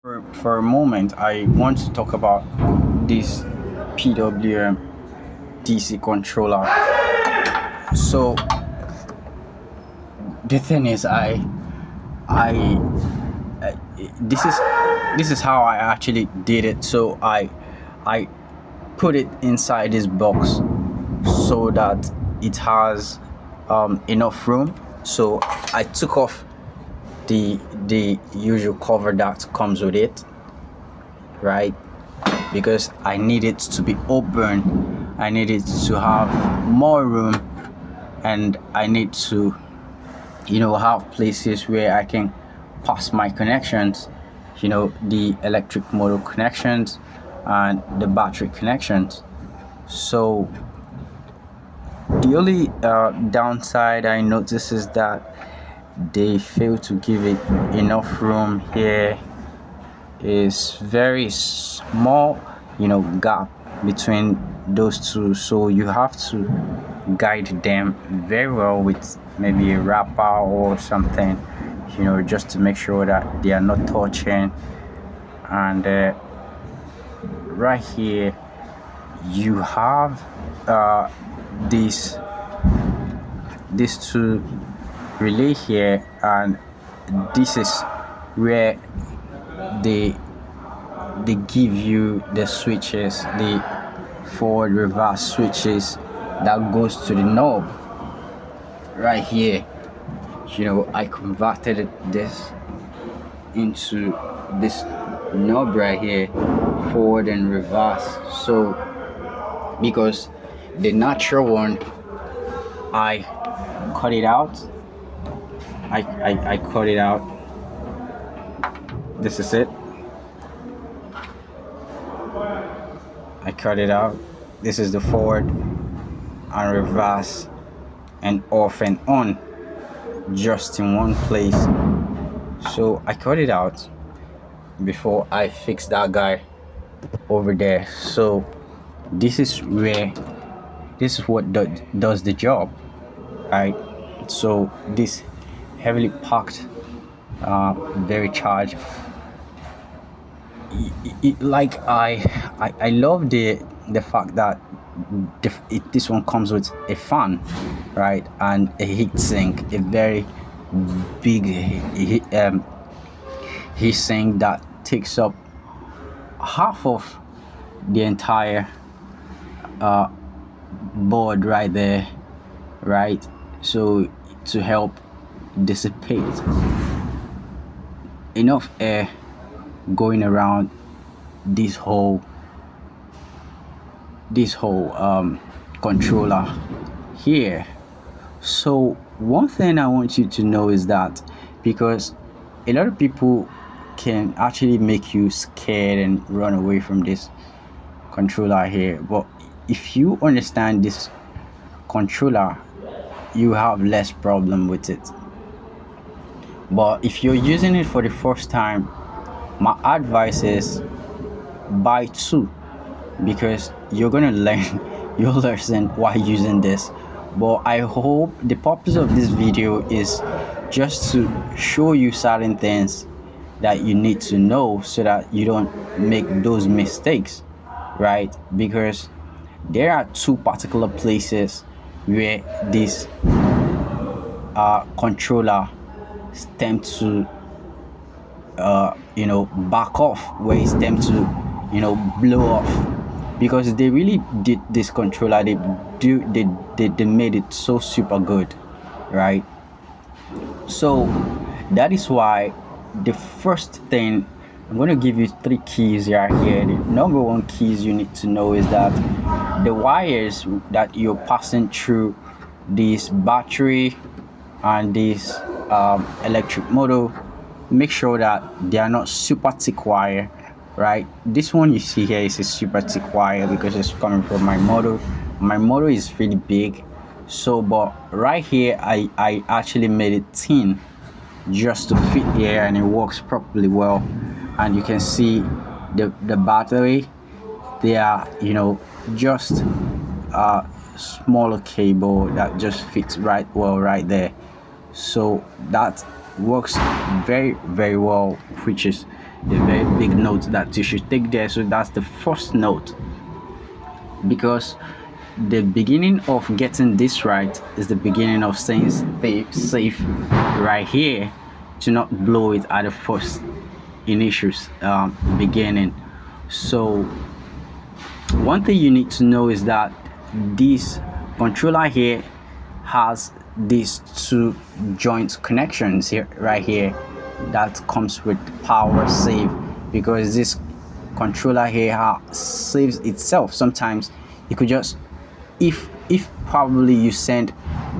For a moment, I want to talk about this PWM DC controller. So the thing is, I, I this is how I actually did it. So I put it inside this box so that it has enough room. So I took off the usual cover that comes with it, right? Because I need it to be open, I need it to have more room, and I need to have places where I can pass my connections, the electric motor connections and the battery connections. So the only downside I notice is that they fail to give it enough room here. Is very small gap between those two, so you have to guide them very well with maybe a wrapper or something, just to make sure that they are not touching. And right here you have this these two relay here, and this is where they they give you the switches, the forward reverse switches that goes to the knob right here. I converted this into this knob right here, forward and reverse. So because the natural one, I cut it out. I cut it out. This is it. I cut it out. This is the forward and reverse and off and on, just in one place. So I cut it out before I fix that guy over there. So this is what does the job, right? So this heavily packed, very charged, like I love the fact that this one comes with a fan, right, and a heat sink, a very big heat sink that takes up half of the entire board right there, right? So to help dissipate enough air going around this whole controller here. So one thing I want you to know is that, because a lot of people can actually make you scared and run away from this controller here, but if you understand this controller, you have less problem with it. But if you're using it for the first time, my advice is buy two, because you're gonna learn your lesson while using this. But I hope the purpose of this video is just to show you certain things that you need to know so that you don't make those mistakes, right? Because there are two particular places where this controller tend to back off, where it's tend to blow off, because they really did this controller, they made it so super good, right? So that is why the first thing, I'm going to give you three keys right here. The number one keys you need to know is that the wires that you're passing through this battery and this electric motor, make sure that they are not super thick wire, right? This one you see here is a super thick wire because it's coming from my motor. My motor is really big, so but right here I actually made it thin just to fit here, and it works properly well. And you can see the battery, they are just a smaller cable that just fits right well right there. So that works very well, which is a very big note that you should take there. So that's the first note, because the beginning of getting this right is the beginning of staying safe right here, to not blow it at the first initial beginning. So one thing you need to know is that this controller here has these two joint connections here, right here, that comes with power save, because this controller here saves itself. Sometimes you could just, if probably you send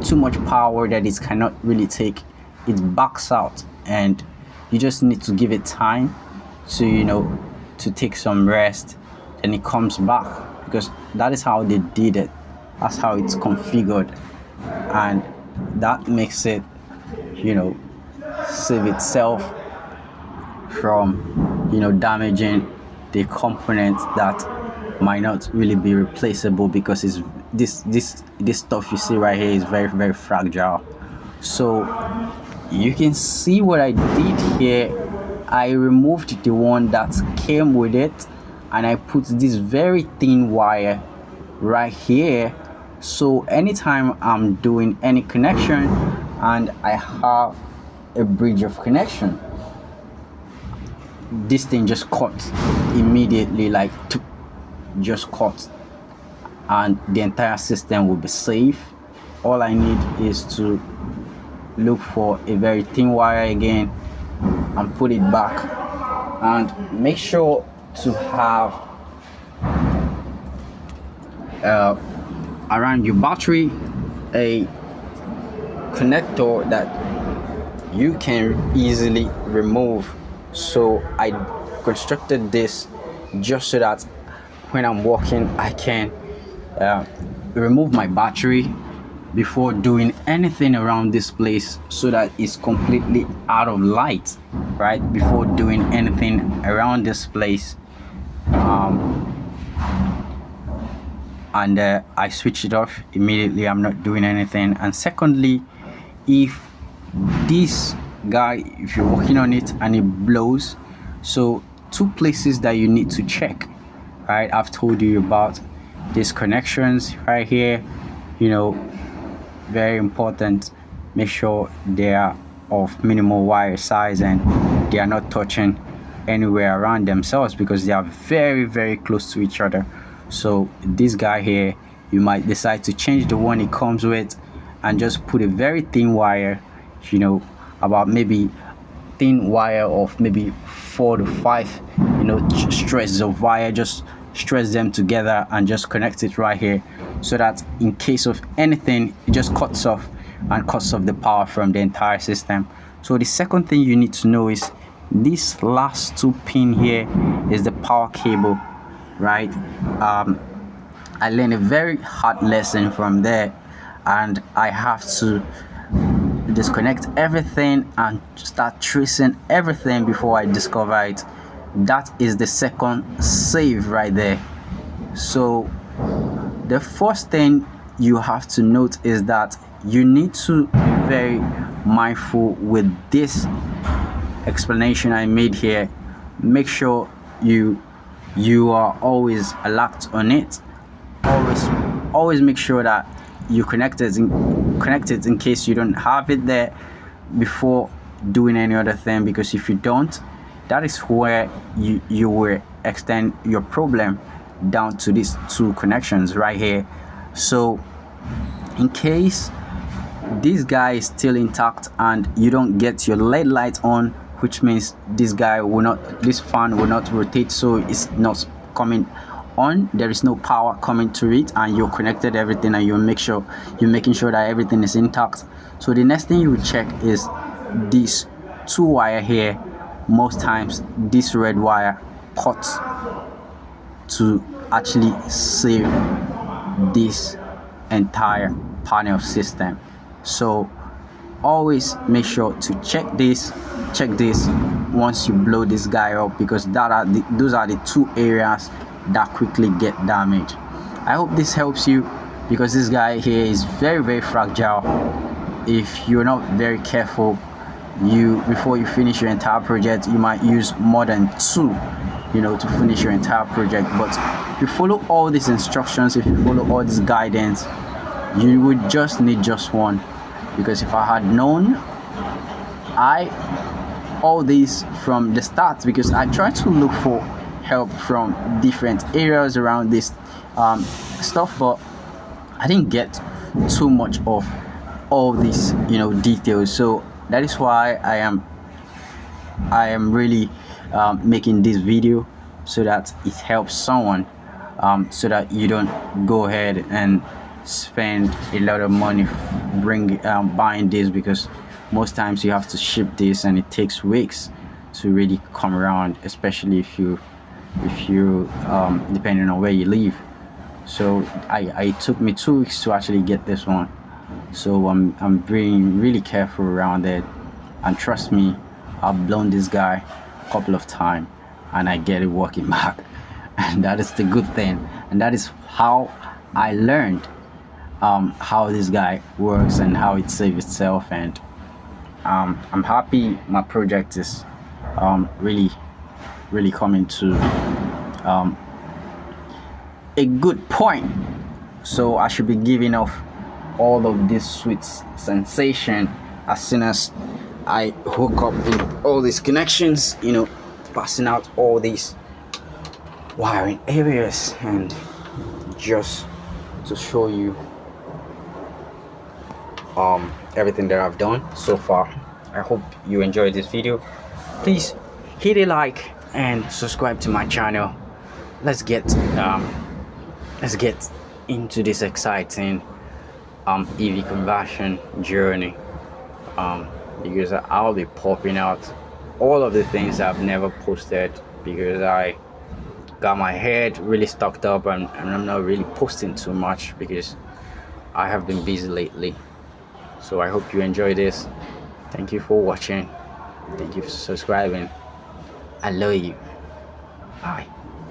too much power that it cannot really take, it backs out, and you just need to give it time to, you know, to take some rest, and it comes back, because that is how they did it. That's how it's configured, and that makes it, you know, save itself from, you know, damaging the components that might not really be replaceable, because it's this stuff you see right here is very, very fragile. So you can see what I did here. I removed the one that came with it, and I put this very thin wire right here. So anytime I'm doing any connection and I have a bridge of connection, this thing just cuts immediately, like just cuts, and the entire system will be safe. All I need is to look for a very thin wire again and put it back, and make sure to have around your battery a connector that you can easily remove. So I constructed this just so that when I'm walking I can remove my battery before doing anything around this place, so that it's completely out of light, right, before doing anything around this place. And I switch it off immediately. I'm not doing anything. And secondly, if this guy, if you're working on it and it blows, so two places that you need to check, right? I've told you about these connections right here, you know, very important. Make sure they are of minimal wire size and they are not touching anywhere around themselves, because they are very, very close to each other. So this guy here, you might decide to change the one it comes with and just put a very thin wire, you know, about maybe thin wire of maybe 4 to 5, you know, strands of wire. Just stretch them together and just connect it right here, so that in case of anything, it just cuts off the power from the entire system. So the second thing you need to know is this last 2 pin here is the power cable, right? I learned a very hard lesson from there, and I have to disconnect everything and start tracing everything before I discover it. That is the second save right there. So the first thing you have to note is that you need to be very mindful with this explanation I made here. Make sure you are always alert on it. Always make sure that you connect it in case you don't have it there before doing any other thing, because if you don't, that is where you will extend your problem down to these 2 connections right here. So in case this guy is still intact and you don't get your LED light on, which means this fan will not rotate, so it's not coming on, there is no power coming to it, and you connected everything and you're making sure that everything is intact. So the next thing you will check is this 2 wire here. Most times this red wire cuts to actually save this entire panel system. So always make sure to check this once you blow this guy up, because those are the 2 areas that quickly get damaged. I hope this helps you, because this guy here is very, very fragile. If you're not very careful, you before you finish your entire project, you might use more than two, to finish your entire project. But if you follow all these instructions, if you follow all this guidance, you would just need just one. Because if I had known all this from the start, because I tried to look for help from different areas around this stuff, but I didn't get too much of all these details. So that is why I am really making this video, so that it helps someone, so that you don't go ahead and spend a lot of money buying this, because most times you have to ship this and it takes weeks to really come around, especially if you depending on where you live. So it took me 2 weeks to actually get this one. So I'm being really careful around it, and trust me, I've blown this guy a couple of times and I get it working back. And that is the good thing, and that is how I learned how this guy works and how it saves itself. And I'm happy my project is really coming to a good point. So I should be giving off all of this sweet sensation as soon as I hook up with all these connections, passing out all these wiring areas. And just to show you everything that I've done so far, I hope you enjoyed this video. Please hit a like and subscribe to my channel. Let's get into this exciting EV conversion journey, because I'll be popping out all of the things I've never posted, because I got my head really stocked up, and I'm not really posting too much because I have been busy lately. So I hope you enjoy this. Thank you for watching. Thank you for subscribing. I love you. Bye.